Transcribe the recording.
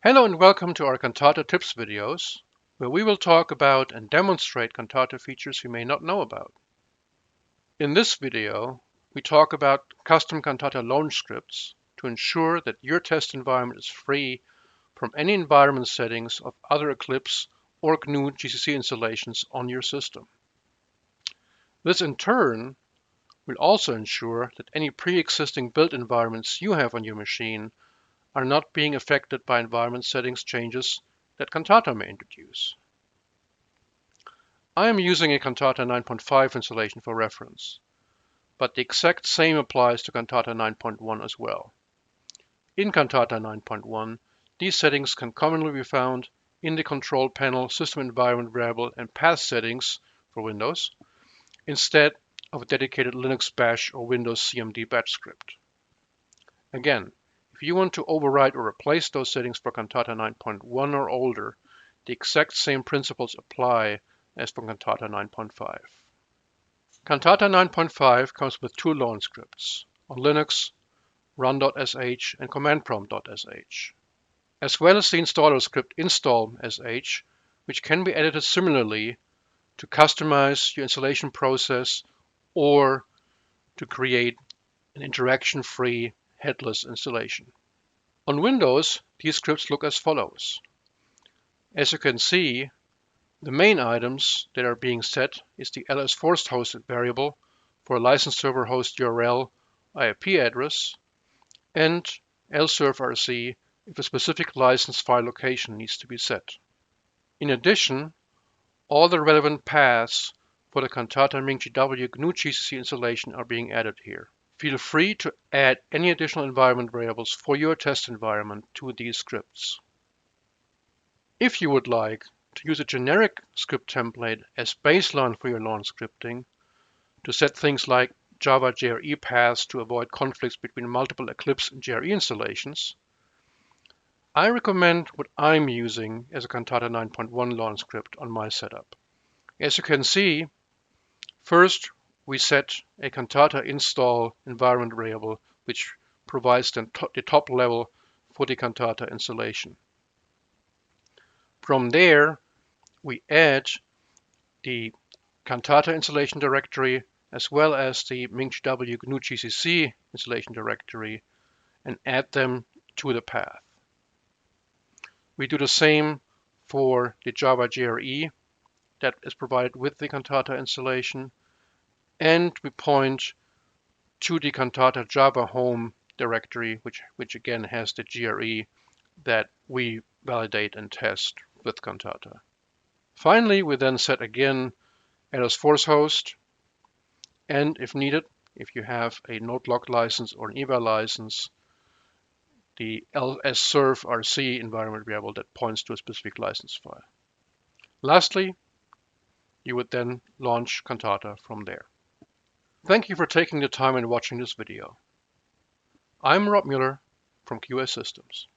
Hello and welcome to our Cantata tips videos, where we will talk about and demonstrate Cantata features you may not know about. In this video, we talk about custom Cantata launch scripts to ensure that your test environment is free from any environment settings of other Eclipse or GNU GCC installations on your system. This in turn will also ensure that any pre-existing built environments you have on your machine are not being affected by environment settings changes that Cantata may introduce. I am using a Cantata 9.5 installation for reference, but the exact same applies to Cantata 9.1 as well. In Cantata 9.1, these settings can commonly be found in the control panel system environment variable and path settings for Windows, instead of a dedicated Linux bash or Windows CMD batch script. Again, if you want to override or replace those settings for Cantata 9.1 or older, the exact same principles apply as for Cantata 9.5. Cantata 9.5 comes with two launch scripts, on Linux, run.sh and command prompt.sh, as well as the installer script install.sh, which can be edited similarly to customize your installation process or to create an interaction-free headless installation. On Windows, these scripts look as follows. As you can see, the main items that are being set is the ls forced hosted variable for a license server host URL IP address and lservrc if a specific license file location needs to be set. In addition, all the relevant paths for the Cantata MingGW GNU GCC installation are being added here. Feel free to add any additional environment variables for your test environment to these scripts. If you would like to use a generic script template as baseline for your launch scripting to set things like Java JRE paths to avoid conflicts between multiple Eclipse and JRE installations, I recommend what I'm using as a Cantata 9.1 launch script on my setup. As you can see, first we set a Cantata install environment variable which provides the top level for the Cantata installation. From there, we add the Cantata installation directory as well as the MingGW GNU GCC installation directory and add them to the path. We do the same for the Java JRE that is provided with the Cantata installation, and we point to the Cantata Java home directory, which again has the JRE that we validate and test with Cantata. Finally, we then set again ls force host, and if needed, if you have a node-locked license or an eval license, the lservrc environment variable that points to a specific license file. Lastly, you would then launch Cantata from there. Thank you for taking the time and watching this video. I'm Rob Mueller from QS Systems.